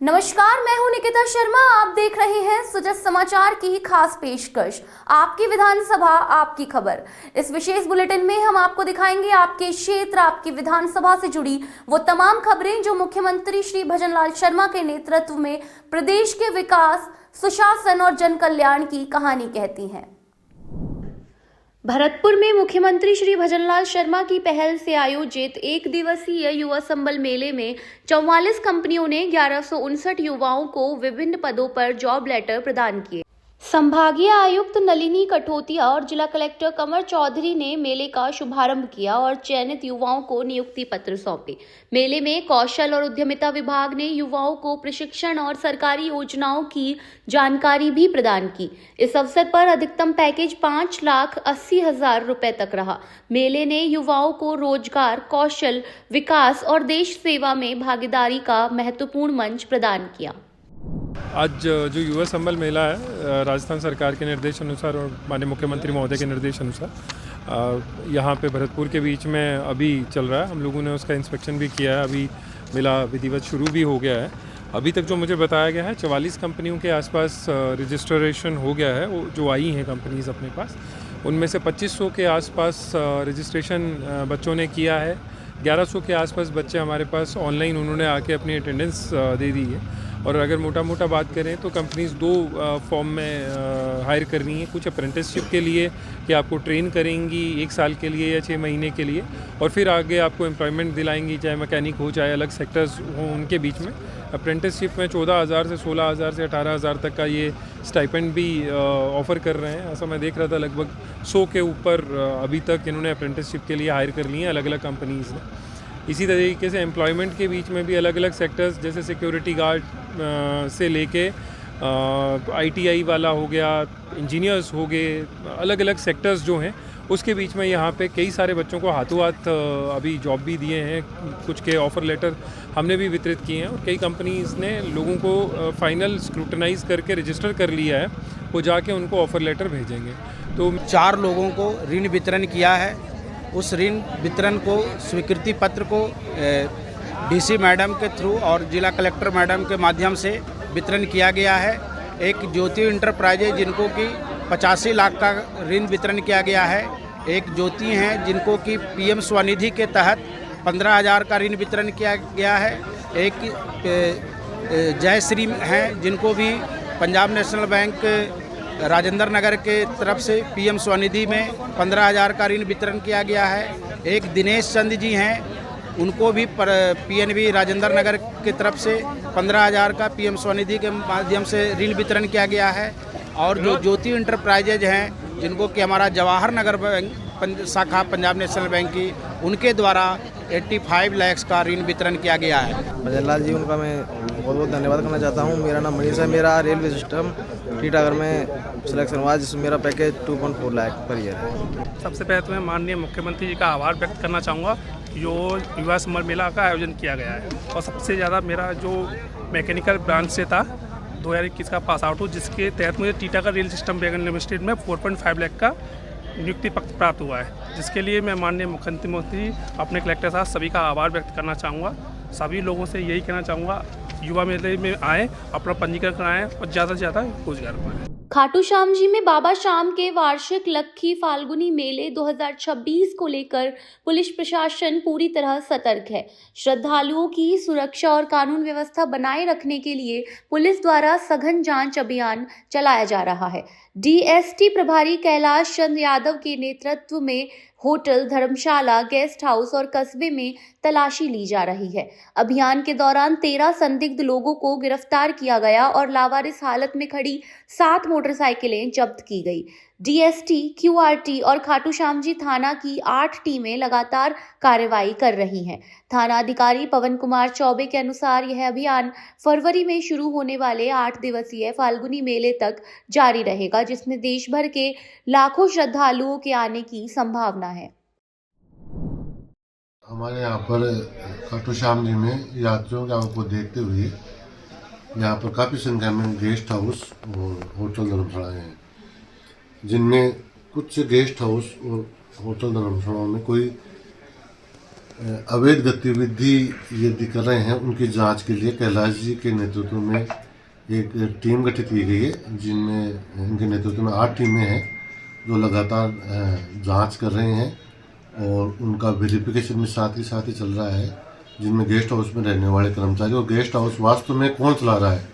नमस्कार, मैं हूं निकिता शर्मा। आप देख रहे हैं सुजस समाचार की खास पेशकश, आपकी विधानसभा आपकी खबर। इस विशेष बुलेटिन में हम आपको दिखाएंगे आपके क्षेत्र, आपकी विधानसभा से जुड़ी वो तमाम खबरें जो मुख्यमंत्री श्री भजनलाल शर्मा के नेतृत्व में प्रदेश के विकास, सुशासन और जन कल्याण की कहानी कहती हैं। भरतपुर में मुख्यमंत्री श्री भजनलाल शर्मा की पहल से आयोजित एक दिवसीय युवा संबल मेले में 44 कंपनियों ने 1159 युवाओं को विभिन्न पदों पर जॉब लेटर प्रदान किए। संभागीय आयुक्त नलिनी कठोतिया और जिला कलेक्टर कमर चौधरी ने मेले का शुभारंभ किया और चयनित युवाओं को नियुक्ति पत्र सौंपे। मेले में कौशल और उद्यमिता विभाग ने युवाओं को प्रशिक्षण और सरकारी योजनाओं की जानकारी भी प्रदान की। इस अवसर पर अधिकतम पैकेज 5,80,000 रुपए तक रहा। मेले ने युवाओं को रोजगार, कौशल विकास और देश सेवा में भागीदारी का महत्वपूर्ण मंच प्रदान किया। आज जो युवा संबल मेला है, राजस्थान सरकार के निर्देश अनुसार और माननीय मुख्यमंत्री महोदय के निर्देश अनुसार यहाँ पे भरतपुर के बीच में अभी चल रहा है। हम लोगों ने उसका इंस्पेक्शन भी किया है। अभी मेला विधिवत शुरू भी हो गया है। अभी तक जो मुझे बताया गया है 44 कंपनियों के आसपास रजिस्ट्रेशन हो गया है, वो जो आई हैं कंपनीज़ अपने पास। उनमें से 2500 के आसपास रजिस्ट्रेशन बच्चों ने किया है। 1100 के आसपास बच्चे हमारे पास ऑनलाइन उन्होंने आके अपनी अटेंडेंस दे दी है। और अगर मोटा बात करें तो कंपनीज़ दो फॉर्म में हायर कर रही हैं। कुछ अप्रेंटिसशिप के लिए कि आपको ट्रेन करेंगी 1 साल के लिए या 6 महीने के लिए, और फिर आगे आपको एम्प्लॉयमेंट दिलाएंगी, चाहे मैकेनिक हो चाहे अलग सेक्टर्स हों उनके बीच में। अप्रेंटिसशिप में 14,000 से 16,000 से 18,000 तक का ये स्टाइपेंड भी ऑफ़र कर रहे हैं। ऐसा मैं देख रहा था लगभग 100 के ऊपर अभी तक इन्होंने अप्रेंटिसशिप के लिए हायर कर लिए हैं अलग अलग कंपनीज़ ने। इसी तरीके से एम्प्लॉयमेंट के बीच में भी अलग अलग सेक्टर्स जैसे सिक्योरिटी गार्ड से लेके ITI वाला हो गया, इंजीनियर्स हो गए, अलग अलग सेक्टर्स जो हैं उसके बीच में यहाँ पे कई सारे बच्चों को हाथों हाथ अभी जॉब भी दिए हैं। कुछ के ऑफ़र लेटर हमने भी वितरित किए हैं और कई कंपनीज़ ने लोगों को फाइनल स्क्रूटनाइज़ करके रजिस्टर कर लिया है, वो जाके उनको ऑफ़र लेटर भेजेंगे। तो 4 लोगों को ऋण वितरण किया है। उस ऋण वितरण को स्वीकृति पत्र को DC मैडम के थ्रू और जिला कलेक्टर मैडम के माध्यम से वितरण किया गया है। एक ज्योति इंटरप्राइजेज जिनको कि 85 लाख का ऋण वितरण किया गया है। एक ज्योति हैं जिनको कि PM स्वनिधि के तहत 15,000 का ऋण वितरण किया गया है। एक जयश्री हैं जिनको भी पंजाब नेशनल बैंक राजेंद्र नगर के तरफ से PM स्वनिधि में 15,000 का ऋण वितरण किया गया है। एक दिनेश चंद जी हैं, उनको भी PNB राजेंद्र नगर की तरफ से 15,000 का PM स्वनिधि के माध्यम से ऋण वितरण किया गया है। और जो ज्योति इंटरप्राइजेज हैं जिनको कि हमारा जवाहर नगर बैंक शाखा पंजाब नेशनल बैंक की, उनके द्वारा 85 लाख का ऋण वितरण किया गया है। भजनलाल जी उनका मैं बहुत बहुत धन्यवाद करना चाहता हूँ। मेरा नाम मनीष है। मेरा रेलवे सिस्टम टीटागढ़ में सिलेक्शन हुआ जिसमें मेरा पैकेज 2.4 लाख पर ईयर है। सबसे पहले तो मैं माननीय मुख्यमंत्री जी का आभार व्यक्त करना चाहूँगा जो युवा संबल मेला का आयोजन किया गया है। और सबसे ज़्यादा मेरा जो मैकेनिकल ब्रांच से था 2021 का पास आउट हूँ, जिसके तहत मुझे Titagarh rail system wagon limited में 4.5 लाख का नियुक्ति पत्र प्राप्त हुआ है, जिसके लिए मैं माननीय मुख्यमंत्री अपने कलेक्टर साहब सभी का आभार व्यक्त करना चाहूँगा। सभी लोगों से यही कहना चाहूँगा युवा मेले में आएँ, अपना पंजीकरण कराएँ और ज़्यादा से ज़्यादा रोजगार पाएँ। खाटू श्याम जी में बाबा श्याम के वार्षिक लक्खी फाल्गुनी मेले 2026 को लेकर पुलिस प्रशासन पूरी तरह सतर्क है। श्रद्धालुओं की सुरक्षा और कानून व्यवस्था बनाए रखने के लिए पुलिस द्वारा सघन जांच अभियान चलाया जा रहा है। DST प्रभारी कैलाश चंद्र यादव के नेतृत्व में होटल, धर्मशाला, गेस्ट हाउस और कस्बे में तलाशी ली जा रही है। अभियान के दौरान 13 संदिग्ध लोगों को गिरफ्तार किया गया और लावारिस हालत में खड़ी 7 मोटरसाइकिलें जब्त की गई। DST, QRT और खाटू श्याम जी थाना की 8 टीमें लगातार कार्रवाई कर रही हैं। थाना अधिकारी पवन कुमार चौबे के अनुसार यह अभियान फरवरी में शुरू होने वाले 8 दिवसीय फाल्गुनी मेले तक जारी रहेगा, जिसमें देश भर के लाखों श्रद्धालुओं के आने की संभावना है। हमारे यहाँ पर खाटू श्याम जी में यात्रियों को देखते हुए यहाँ पर काफ़ी संख्या में गेस्ट हाउस और होटल धर्मशालाएँ हैं, जिनमें कुछ गेस्ट हाउस और होटल धर्मशालाओं में कोई अवैध गतिविधि यदि कर रहे हैं उनकी जांच के लिए कैलाश जी के नेतृत्व में एक टीम गठित की गई है, जिनमें इनके नेतृत्व में 8 टीमें हैं जो लगातार जांच कर रहे हैं और उनका वेरिफिकेशन भी साथ ही चल रहा है, जिनमें गेस्ट हाउस में रहने वाले कर्मचारी और गेस्ट हाउस वास्तव में कौन चला रहा है।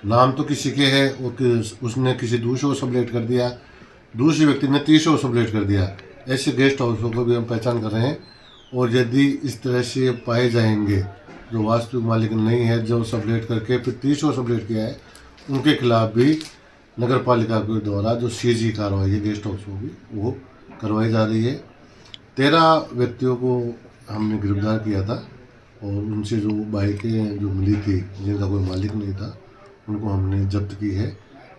नाम तो किसी के है और उसने किसी दूसरे को सबलेट कर दिया, दूसरे व्यक्ति ने तीसरे को सबलेट कर दिया। ऐसे गेस्ट हाउसों को भी हम पहचान कर रहे हैं और यदि इस तरह से पाए जाएंगे जो वास्तविक मालिक नहीं है, जो सबलेट करके फिर तीसरे को सबलेट किया है, उनके खिलाफ भी नगर पालिका के द्वारा जो सीजी कार्रवाई है गेस्ट हाउस की वो करवाई जा रही है। 13 व्यक्तियों को हमने गिरफ्तार किया था और उनसे जो बाइकें जो मिली थी जिनका कोई मालिक नहीं था उनको हमने जब्त की है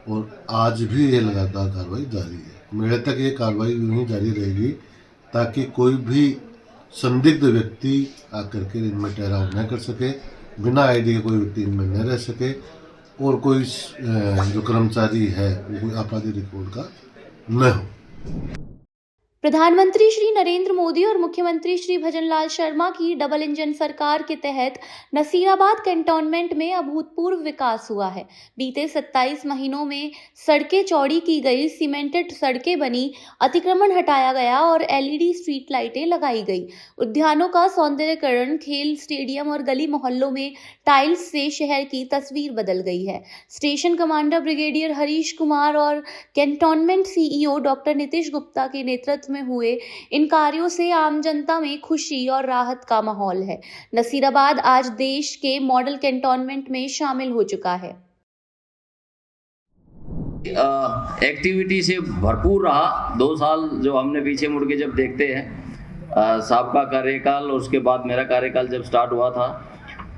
और आज भी ये लगातार कार्रवाई जारी है। मेरे तक ये कार्रवाई यूँ ही जारी रहेगी ताकि कोई भी संदिग्ध व्यक्ति आकर के इनमें ठहराव न कर सके, बिना आईडी के कोई व्यक्ति इनमें न रह सके और कोई जो कर्मचारी है वो कोई आपराधिक रिकॉर्ड का न हो। प्रधानमंत्री श्री नरेंद्र मोदी और मुख्यमंत्री श्री भजनलाल शर्मा की डबल इंजन सरकार के तहत नसीराबाद कैंटोनमेंट में अभूतपूर्व विकास हुआ है। बीते 27 महीनों में सड़कें चौड़ी की गई, सीमेंटेड सड़कें बनी, अतिक्रमण हटाया गया और एलईडी स्ट्रीट लाइटें लगाई गई। उद्यानों का सौंदर्यीकरण, खेल स्टेडियम और गली मोहल्लों में टाइल्स से शहर की तस्वीर बदल गई है। Station commander brigadier Harish Kumar और cantonment CEO doctor Nitish Gupta के नेतृत्व में हुए इन कार्यों से आम जनता में खुशी और राहत का माहौल है। नसीराबाद आज देश के मॉडल कैंटोनमेंट में शामिल हो चुका है। एक्टिविटी से भरपूर रहा 2 साल जो हमने पीछे मुड़ के जब देखते हैं, सबका कार्यकाल और उसके बाद मेरा कार्यकाल जब स्टार्ट हुआ था।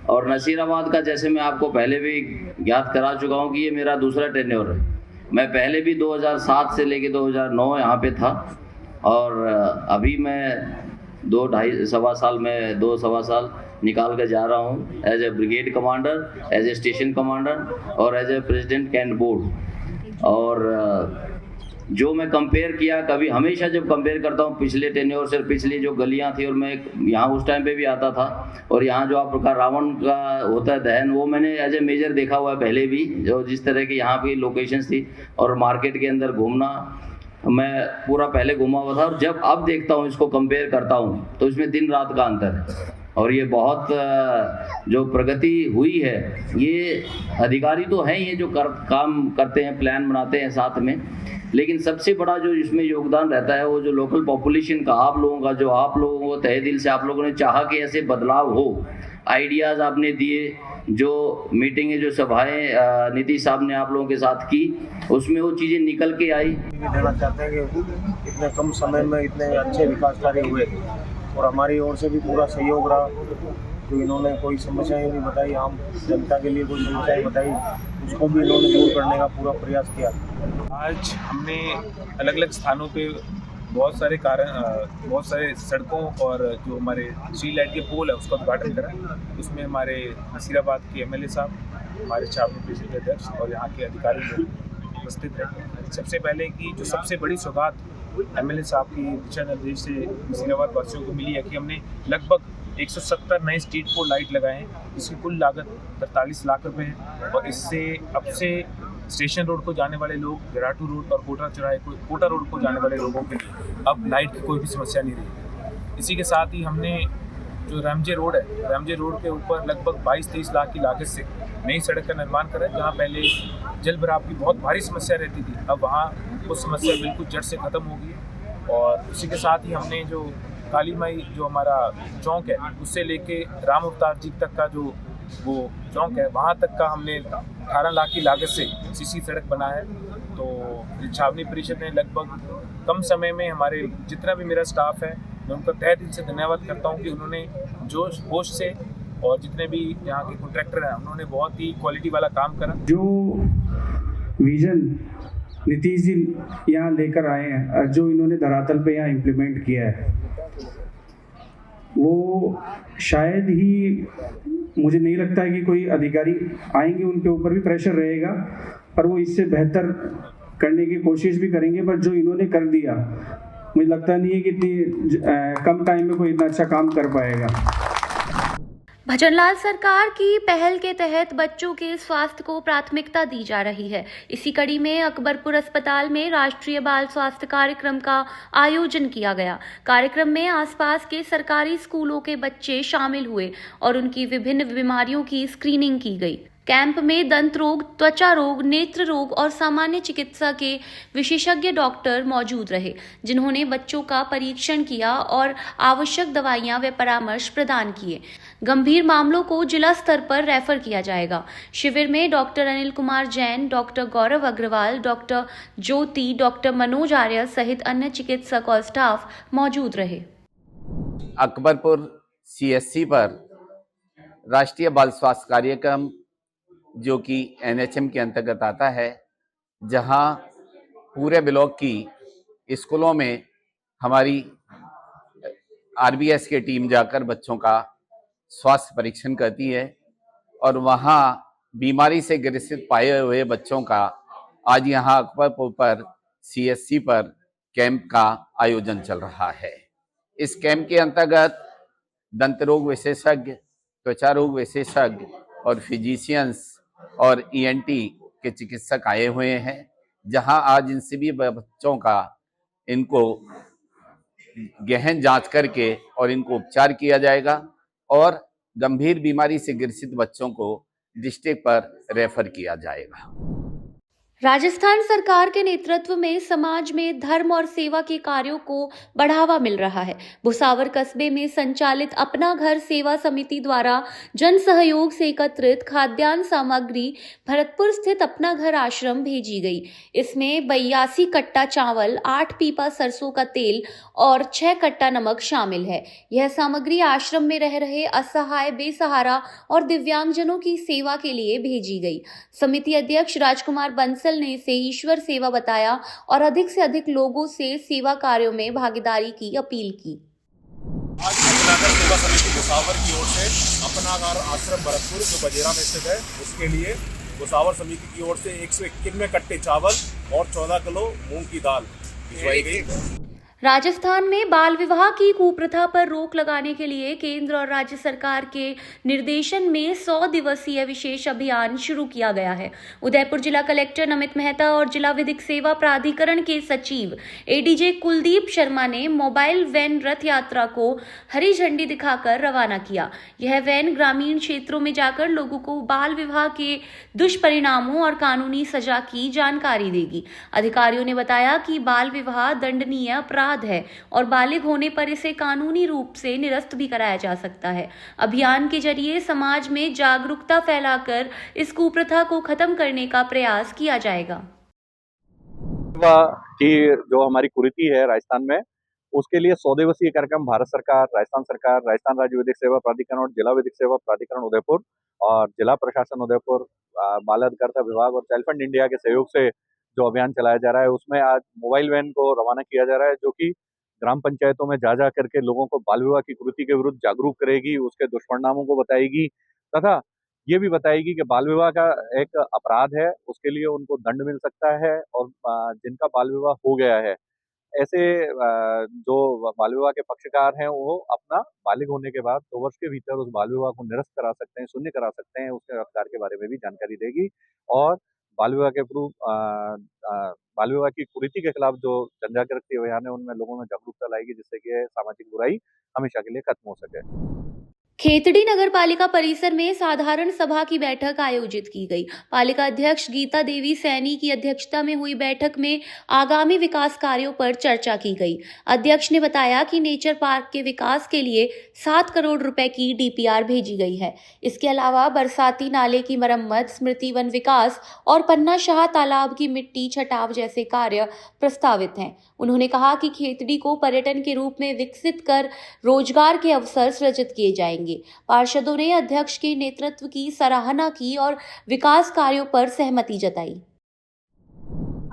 और नसीराबाद का जैसे मैं आपको पहले भी ज्ञात करा चुका हूँ कि ये मेरा दूसरा टेन्योर है। मैं पहले भी 2007 से लेके 2009 यहाँ पे था और अभी मैं 2-2.5 साल निकाल कर जा रहा हूँ as a brigade commander, as a station commander और as a president cantt board. और जो मैं कंपेयर किया, कभी हमेशा जब कंपेयर करता हूँ पिछले टेन्योर से, पिछली जो गलियाँ थी, और मैं यहाँ उस टाइम पे भी आता था और यहाँ जो आप प्रकार रावण का होता है दहन, वो मैंने एज ए मेजर देखा हुआ है पहले भी, जो जिस तरह की यहाँ की लोकेशंस थी। और मार्केट के अंदर घूमना मैं पूरा पहले घूमा हुआ था और जब अब देखता हूँ, इसको कंपेयर करता हूँ, तो इसमें दिन रात का अंतर है। और ये बहुत जो प्रगति हुई है, ये अधिकारी तो हैं ये जो काम करते हैं, प्लान बनाते हैं साथ में, लेकिन सबसे बड़ा जो इसमें योगदान रहता है वो जो लोकल पॉपुलेशन का, आप लोगों का, जो आप लोगों को तहे दिल से आप लोगों ने चाहा कि ऐसे बदलाव हो, आइडियाज़ आपने दिए, जो मीटिंगें, जो सभाएं नीतीश साहब ने आप लोगों के साथ की, उसमें वो चीज़ें निकल के आई। देना चाहते हैं कि इतने कम समय में इतने अच्छे विकास कार्य हुए और हमारी ओर से भी पूरा सहयोग रहा। जो इन्होंने कोई समस्याएं भी बताई, आम जनता के लिए कोई समस्याएं बताई, उसको भी इन्होंने दूर करने का पूरा प्रयास किया। आज हमने अलग अलग स्थानों पे बहुत सारे सड़कों और जो हमारे स्ट्रीट लाइट के पोल है उसका उद्घाटन करा। उसमें हमारे नसीराबाद के एमएलए साहब, हमारे छावनी परिषद के अध्यक्ष और यहाँ के अधिकारी लोग उपस्थित हैं। सबसे पहले की जो सबसे बड़ी सौगात एमएलए साहब की दिशा निर्देश से नसीराबाद वासियों को मिली है कि हमने लगभग 170 नए स्ट्रीट पोल लाइट लगाए हैं, जिसकी कुल लागत 43 लाख रुपए है। और इससे अब से स्टेशन रोड को जाने वाले लोग, विराटू रोड और कोटा रोड को जाने वाले लोगों के लिए अब लाइट की कोई भी समस्या नहीं रही। इसी के साथ ही हमने जो रामजे रोड है, रामजे रोड के ऊपर लगभग 22-23 लाख की लागत से नई सड़क का निर्माण करा है, जहाँ पहले जल भराव की बहुत भारी समस्या रहती थी, अब वहाँ वो समस्या बिल्कुल जड़ से ख़त्म हो गई। और उसी के साथ ही हमने जो काली माई जो हमारा चौक है, उससे लेके राम अवतार जी तक का जो वो चौक है, वहाँ तक का हमने 18 लाख की लागत से सीसी सड़क बनाया है। तो छावनी परिषद ने लगभग कम समय में, हमारे जितना भी मेरा स्टाफ है, मैं उनका तहे दिल से धन्यवाद करता हूँ कि उन्होंने जोश होश से, और जितने भी यहाँ के कॉन्ट्रैक्टर हैं, उन्होंने बहुत ही क्वालिटी वाला काम करा। जो विजन नीतीश जी यहाँ लेकर आए हैं, जो इन्होंने धरातल पे यहाँ इम्प्लीमेंट किया है, वो शायद ही, मुझे नहीं लगता है कि कोई अधिकारी आएंगे उनके ऊपर भी प्रेशर रहेगा, पर वो इससे बेहतर करने की कोशिश भी करेंगे। पर जो इन्होंने कर दिया, मुझे लगता नहीं है कि इतनी कम टाइम में कोई इतना अच्छा काम कर पाएगा। भजनलाल सरकार की पहल के तहत बच्चों के स्वास्थ्य को प्राथमिकता दी जा रही है। इसी कड़ी में अकबरपुर अस्पताल में राष्ट्रीय बाल स्वास्थ्य कार्यक्रम का आयोजन किया गया। कार्यक्रम में आसपास के सरकारी स्कूलों के बच्चे शामिल हुए और उनकी विभिन्न बीमारियों की स्क्रीनिंग की गई। कैंप में दंत रोग, त्वचा रोग, नेत्र रोग और सामान्य चिकित्सा के विशेषज्ञ डॉक्टर मौजूद रहे, जिन्होंने बच्चों का परीक्षण किया और आवश्यक दवाइयां व परामर्श प्रदान किए। गंभीर मामलों को जिला स्तर पर रेफर किया जाएगा। शिविर में डॉक्टर अनिल कुमार जैन, डॉक्टर गौरव अग्रवाल, डॉक्टर ज्योति, डॉक्टर मनोज आर्य सहित अन्य चिकित्सक और स्टाफ मौजूद रहे। अकबरपुर CSC पर राष्ट्रीय बाल स्वास्थ्य कार्यक्रम जो कि NHM के अंतर्गत आता है, जहां पूरे ब्लॉक की स्कूलों में हमारी RBS की टीम जाकर बच्चों का स्वास्थ्य परीक्षण करती है और वहां बीमारी से ग्रसित पाए हुए बच्चों का आज यहां अकबरपुर पर CSC पर कैंप का आयोजन चल रहा है। इस कैंप के अंतर्गत दंत रोग विशेषज्ञ, त्वचा रोग विशेषज्ञ और फिजिशियंस और ENT के चिकित्सक आए हुए हैं, जहां आज इन सभी बच्चों का इनको गहन जांच करके और इनको उपचार किया जाएगा और गंभीर बीमारी से ग्रसित बच्चों को डिस्ट्रिक्ट पर रेफर किया जाएगा। राजस्थान सरकार के नेतृत्व में समाज में धर्म और सेवा के कार्यों को बढ़ावा मिल रहा है। भुसावर कस्बे में संचालित अपना घर सेवा समिति द्वारा जन सहयोग से एकत्रित खाद्यान्न सामग्री भरतपुर स्थित अपना घर आश्रम भेजी गई। इसमें 82 कट्टा चावल, 8 पीपा सरसों का तेल और 6 कट्टा नमक शामिल है। यह सामग्री आश्रम में रह रहे असहाय, बेसहारा और दिव्यांगजनों की सेवा के लिए भेजी गई। समिति अध्यक्ष राजकुमार बंसल ने इसे ईश्वर सेवा बताया और अधिक से अधिक लोगों से सेवा कार्यों में भागीदारी की अपील की। आज अपना घर सेवा समिति भुसावर की ओर से अपना घर आश्रम भरतपुर जो बजेरा में स्थित है, उसके लिए भुसावर समिति की ओर से 191 कट्टे चावल और 14 किलो मूंग की दाल भिजवाई गई। राजस्थान में बाल विवाह की कुप्रथा पर रोक लगाने के लिए केंद्र और राज्य सरकार के निर्देशन में 100 दिवसीय विशेष अभियान शुरू किया गया है। उदयपुर जिला कलेक्टर नमित मेहता और जिला विधिक सेवा प्राधिकरण के सचिव ADJ कुलदीप शर्मा ने मोबाइल वैन रथ यात्रा को हरी झंडी दिखाकर रवाना किया। यह वैन ग्रामीण क्षेत्रों में जाकर लोगों को बाल विवाह के दुष्परिणामों और कानूनी सजा की जानकारी देगी। अधिकारियों ने बताया कि बाल विवाह दंडनीय अपराध है और बालिग होने पर इसे कानूनी रूप से निरस्त भी कराया जा सकता है। अभियान के जरिए समाज में जागरूकता फैलाकर इस कुप्रथा को खत्म करने का प्रयास किया जाएगा। की जो हमारी कुरीति है राजस्थान में, उसके लिए 100 दिवसीय कार्यक्रम भारत सरकार, राजस्थान सरकार, राजस्थान राज्य विधिक सेवा प्राधिकरण और जिला विधिक सेवा प्राधिकरण उदयपुर और जिला प्रशासन उदयपुर, बाल अधिकारिता विभाग और चाइल्ड फंड इंडिया के सहयोग से जो अभियान चलाया जा रहा है, उसमें आज मोबाइल वैन को रवाना किया जा रहा है, जो कि ग्राम पंचायतों में जा करके लोगों को बाल विवाह की कुरीति के विरुद्ध जागरूक करेगी, उसके दुष्परिणामों को बताएगी तथा ये भी बताएगी कि बाल विवाह का एक अपराध है, उसके लिए उनको दंड मिल सकता है और जिनका बाल विवाह हो गया है, ऐसे जो बाल विवाह के पक्षकार हैं, वो अपना बालिग होने के बाद 2 वर्ष के भीतर उस बाल विवाह को निरस्त करा सकते हैं, शून्य करा सकते हैं। उसके अधिकार के बारे में भी जानकारी देगी और बाल विवाह के बाल विवाह की कुरीति के खिलाफ जो जनजागृति अभियान है, उनमें लोगों में जागरूकता लाएगी, जिससे कि सामाजिक बुराई हमेशा के लिए खत्म हो सके। खेतड़ी नगर पालिका परिसर में साधारण सभा की बैठक आयोजित की गई। पालिका अध्यक्ष गीता देवी सैनी की अध्यक्षता में हुई बैठक में आगामी विकास कार्यों पर चर्चा की गई। अध्यक्ष ने बताया कि नेचर पार्क के विकास के लिए 7 करोड़ रुपए की DPR भेजी गई है। इसके अलावा बरसाती नाले की मरम्मत, स्मृति वन विकास और पन्ना शाह तालाब की मिट्टी छटाव जैसे कार्य प्रस्तावित हैं। उन्होंने कहा कि खेतड़ी को पर्यटन के रूप में विकसित कर रोजगार के अवसर सृजित किए जाएंगे। पार्षदों ने अध्यक्ष के नेतृत्व की सराहना की और विकास कार्यों पर सहमति जताई।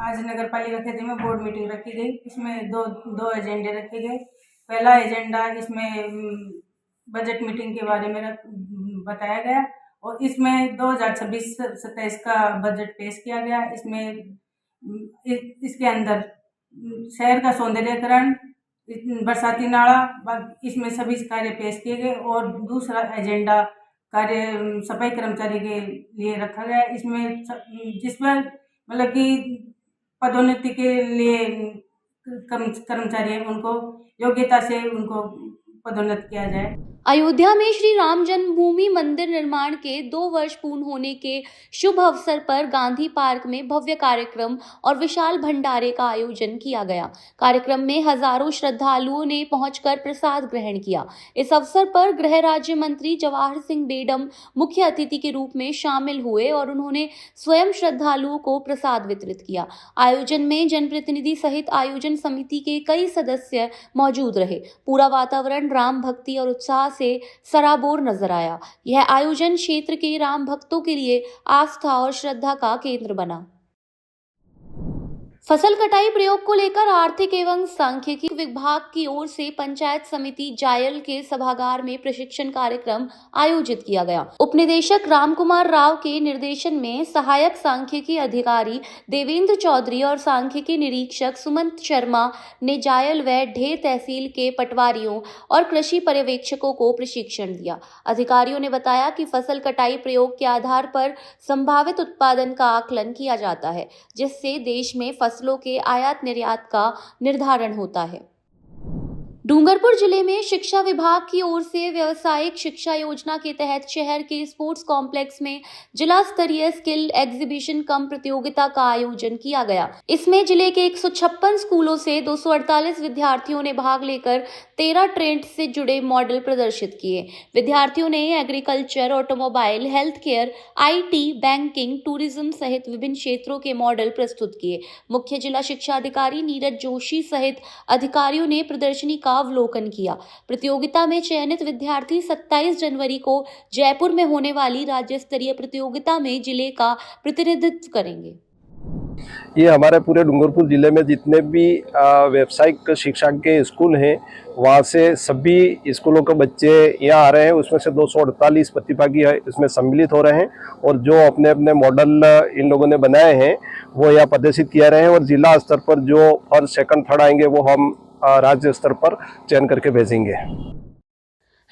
आज नगर पालिका खेतड़ी में बोर्ड मीटिंग रखी गई। इसमें दो एजेंडे रखे गए। पहला एजेंडा इसमें बजट मीटिंग के बारे में बताया गया और इसमें 2026-27 का बजट पेश किया गया। इसमें इसके अंदर शहर का सौंदर्यीकरण, बरसाती नाला, इसमें सभी कार्य पेश किए गए। और दूसरा एजेंडा कार्य सफाई कर्मचारी के लिए रखा गया। इसमें जिसमें मतलब कि पदोन्नति के लिए कर्मचारी हैं उनको योग्यता से उनको पदोन्नत किया जाए। अयोध्या में श्री राम जन्मभूमि मंदिर निर्माण के 2 वर्ष पूर्ण होने के शुभ अवसर पर गांधी पार्क में भव्य कार्यक्रम और विशाल भंडारे का आयोजन किया गया। कार्यक्रम में हजारों श्रद्धालुओं ने पहुंचकर प्रसाद ग्रहण किया। इस अवसर पर गृह राज्य मंत्री जवाहर सिंह बेडम मुख्य अतिथि के रूप में शामिल हुए और उन्होंने स्वयं श्रद्धालुओं को प्रसाद वितरित किया। आयोजन में जनप्रतिनिधि सहित आयोजन समिति के कई सदस्य मौजूद रहे। पूरा वातावरण राम भक्ति और उत्साह से सराबोर नजर आया। यह आयोजन क्षेत्र के राम भक्तों के लिए आस्था और श्रद्धा का केंद्र बना। फसल कटाई प्रयोग को लेकर आर्थिक एवं सांख्यिकी विभाग की ओर से पंचायत समिति जायल के सभागार में प्रशिक्षण कार्यक्रम आयोजित किया गया। उपनिदेशक रामकुमार राव के निर्देशन में सहायक सांख्यिकी अधिकारी देवेंद्र चौधरी और सांख्यिकी निरीक्षक सुमंत शर्मा ने जायल व ढेर तहसील के पटवारियों और कृषि पर्यवेक्षकों को प्रशिक्षण दिया। अधिकारियों ने बताया कि फसल कटाई प्रयोग के आधार पर संभावित उत्पादन का आकलन किया जाता है, जिससे देश में फसलों के आयात निर्यात का निर्धारण होता है। डूंगरपुर जिले में शिक्षा विभाग की ओर से व्यावसायिक शिक्षा योजना के तहत शहर के स्पोर्ट्स कॉम्प्लेक्स में जिला स्तरीय स्किल एग्जीबिशन कम प्रतियोगिता का आयोजन किया गया। इसमें जिले के 156 स्कूलों से 248 विद्यार्थियों ने भाग लेकर 13 ट्रेड से जुड़े मॉडल प्रदर्शित किए। विद्यार्थियों ने agriculture, automobile, health care, IT, banking, tourism सहित विभिन्न क्षेत्रों के मॉडल प्रस्तुत किए। मुख्य जिला शिक्षा अधिकारी नीरज जोशी सहित अधिकारियों ने प्रदर्शनी का अवलोकन किया। प्रतियोगिता में चयनित विद्यार्थी 27 जनवरी को जयपुर में होने वाली राज्य स्तरीय प्रतियोगिता में जिले का प्रतिनिधित्व करेंगे। ये हमारे पूरे डूंगरपुर जिले में जितने भी व्यावसायिक शिक्षा के स्कूल हैं, वहाँ से सभी स्कूलों के बच्चे यहाँ आ रहे हैं। उसमें से 248 प्रतिभागी इसमें सम्मिलित हो रहे हैं और जो अपने अपने मॉडल इन लोगों ने बनाए हैं वो यहाँ प्रदर्शित किया रहे हैं। और जिला स्तर पर जो फर्स्ट, सेकंड, थर्ड आएंगे वो हम राज्य स्तर पर चयन करके भेजेंगे।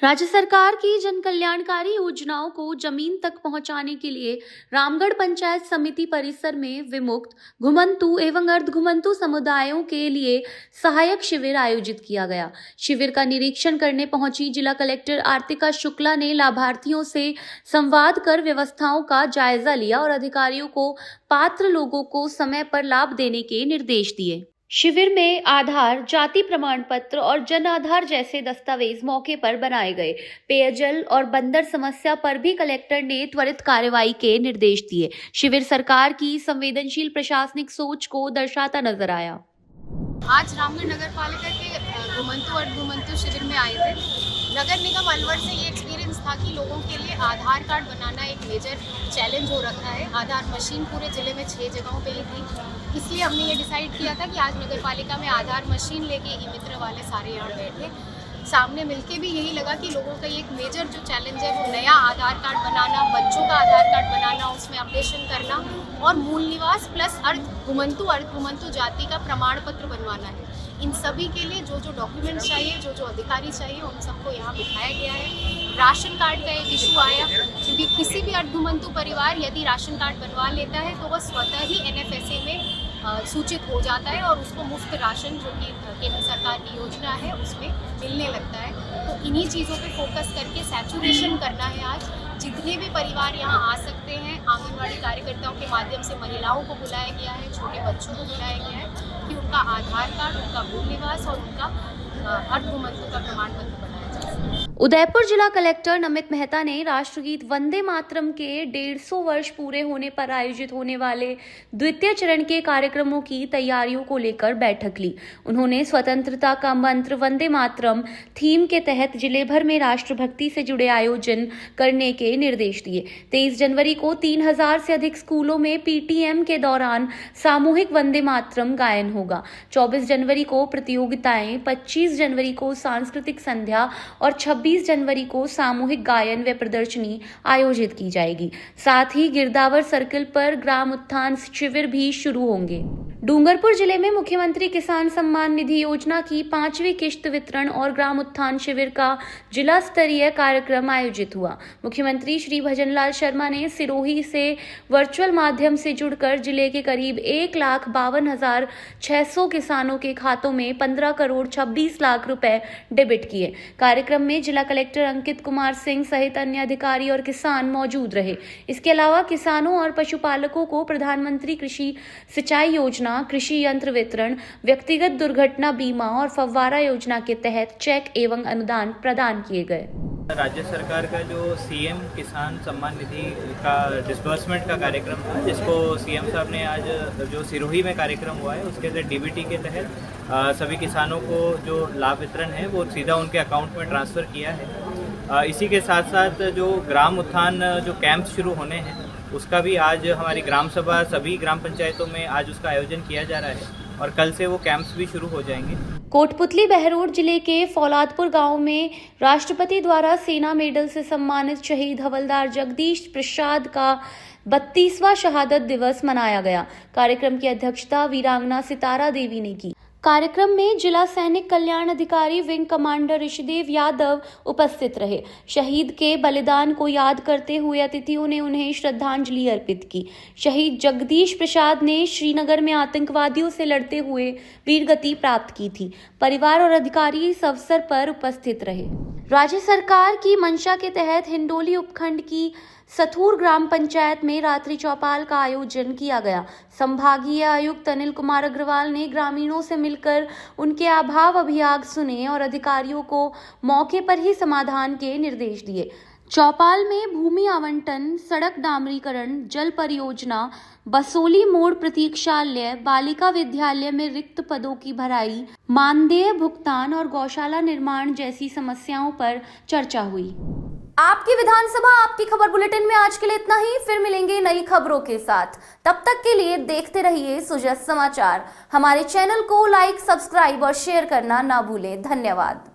राज्य सरकार की जन कल्याणकारी योजनाओं को जमीन तक पहुंचाने के लिए रामगढ़ पंचायत समिति परिसर में विमुक्त, घुमंतु एवं अर्ध घुमंतु समुदायों के लिए सहायक शिविर आयोजित किया गया। शिविर का निरीक्षण करने पहुंची जिला कलेक्टर आर्तिका शुक्ला ने लाभार्थियों से संवाद कर व्यवस्थाओं का जायजा लिया और अधिकारियों को पात्र लोगों को समय पर लाभ देने के निर्देश दिए। शिविर में आधार, जाति प्रमाण पत्र और जन आधार जैसे दस्तावेज मौके पर बनाए गए। पेयजल और बंदर समस्या पर भी कलेक्टर ने त्वरित कार्रवाई के निर्देश दिए। शिविर सरकार की संवेदनशील प्रशासनिक सोच को दर्शाता नजर आया। आज रामगढ़ नगर पालिका के घुमंतु और घुमंतु शिविर में आए थे। नगर निगम अलवर से ये एक्सपीरियंस था कि लोगों के लिए आधार कार्ड बनाना एक मेजर चैलेंज हो रखा है। आधार मशीन पूरे ज़िले में 6 जगहों पे ही थी, इसलिए हमने ये डिसाइड किया था कि आज नगर पालिका में आधार मशीन लेके ई मित्र वाले सारे यहाँ बैठे। सामने मिलके भी यही लगा कि लोगों का एक मेजर जो चैलेंज है वो नया आधार कार्ड बनाना, बच्चों का आधार कार्ड बनाना, उसमें अपडेशन करना और मूल निवास प्लस अर्ध घुमंतु जाति का प्रमाण पत्र बनवाना है। इन सभी के लिए जो जो डॉक्यूमेंट्स चाहिए, जो जो अधिकारी चाहिए, उन सबको यहाँ बिठाया गया है। राशन कार्ड का एक इशू आया क्योंकि किसी भी अर्ध घुमंतु परिवार यदि राशन कार्ड बनवा लेता है तो वह स्वतः ही NFSA में सूचित हो जाता है और उसको मुफ्त राशन जो कि केंद्र सरकार की योजना है उसमें मिलने लगता है। तो इन्हीं चीज़ों पे फोकस करके सैचुरेशन करना है। आज जितने भी परिवार यहाँ आ सकते हैं, आंगनवाड़ी कार्यकर्ताओं के माध्यम से महिलाओं को बुलाया गया है, छोटे बच्चों को बुलाया गया है कि उनका आधार कार्ड, उनका मूल निवास और उनका अर्ध घुमंतु का प्रमाण पत्र बनाया जा सके। उदयपुर जिला कलेक्टर नमित मेहता ने राष्ट्रगीत वंदे मातरम के 150 वर्ष पूरे होने पर आयोजित होने वाले द्वितीय चरण के कार्यक्रमों की तैयारियों को लेकर बैठक ली। उन्होंने स्वतंत्रता का मंत्र वंदे मातरम थीम के तहत जिले भर में राष्ट्रभक्ति से जुड़े आयोजन करने के निर्देश दिए। 23 जनवरी को 3000 से अधिक स्कूलों में PTM के दौरान सामूहिक वंदे मातरम गायन होगा। 24 जनवरी को प्रतियोगिताएं, 25 जनवरी को सांस्कृतिक संध्या और 26 जनवरी को सामूहिक गायन व प्रदर्शनी आयोजित की जाएगी। साथ ही गिरदावर सर्कल पर ग्राम उत्थान शिविर भी शुरू होंगे। डूंगरपुर जिले में मुख्यमंत्री किसान सम्मान निधि योजना की 5वीं किश्त वितरण और ग्राम उत्थान शिविर का जिला स्तरीय कार्यक्रम आयोजित हुआ। मुख्यमंत्री श्री भजनलाल शर्मा ने सिरोही से वर्चुअल माध्यम से जुड़कर जिले के करीब 1,52,600 किसानों के खातों में 15 करोड़ 26 लाख रुपए डेबिट किए। कार्यक्रम में जिला कलेक्टर अंकित कुमार सिंह सहित अन्य अधिकारी और किसान मौजूद रहे। इसके अलावा किसानों और पशुपालकों को प्रधानमंत्री कृषि सिंचाई योजना, कृषि यंत्र वितरण, व्यक्तिगत दुर्घटना बीमा और फव्वारा योजना के तहत चेक एवं अनुदान प्रदान किए गए। राज्य सरकार का जो सीएम किसान सम्मान निधि का डिस्बर्समेंट का कार्यक्रम था, जिसको सीएम साहब ने आज जो सिरोही में कार्यक्रम हुआ है उसके तहत डीबीटी के तहत सभी किसानों को जो लाभ वितरण है वो सीधा उनके अकाउंट में ट्रांसफ़र किया है। इसी के साथ साथ जो ग्राम उत्थान जो कैंप शुरू होने हैं उसका भी आज हमारी ग्राम सभा सभी ग्राम पंचायतों में आज उसका आयोजन किया जा रहा है और कल से वो कैंप्स भी शुरू हो जाएंगे। कोटपुतली बहरोड जिले के फौलादपुर गांव में राष्ट्रपति द्वारा सेना मेडल से सम्मानित शहीद हवलदार जगदीश प्रसाद का 32वां शहादत दिवस मनाया गया। कार्यक्रम की अध्यक्षता वीरांगना सितारा देवी ने की। कार्यक्रम में जिला सैनिक कल्याण अधिकारी विंग कमांडर ऋषिदेव यादव उपस्थित रहे। शहीद के बलिदान को याद करते हुए अतिथियों ने उन्हें श्रद्धांजलि अर्पित की। शहीद जगदीश प्रसाद ने श्रीनगर में आतंकवादियों से लड़ते हुए वीरगति प्राप्त की थी। परिवार और अधिकारी इस अवसर पर उपस्थित रहे। राज्य सरकार की मंशा के तहत हिंडोली उपखंड की सथूर ग्राम पंचायत में रात्रि चौपाल का आयोजन किया गया। संभागीय आयुक्त अनिल कुमार अग्रवाल ने ग्रामीणों से मिलकर उनके अभाव अभियाग सुने और अधिकारियों को मौके पर ही समाधान के निर्देश दिए। चौपाल में भूमि आवंटन, सड़क डामरीकरण, जल परियोजना, बसोली मोड़ प्रतीक्षालय, बालिका विद्यालय में रिक्त पदों की भराई, मानदेय भुगतान और गौशाला निर्माण जैसी समस्याओं पर चर्चा हुई। आपकी विधानसभा आपकी खबर बुलेटिन में आज के लिए इतना ही। फिर मिलेंगे नई खबरों के साथ। तब तक के लिए देखते रहिए सुजस समाचार। हमारे चैनल को लाइक, सब्सक्राइब और शेयर करना ना भूलें। धन्यवाद।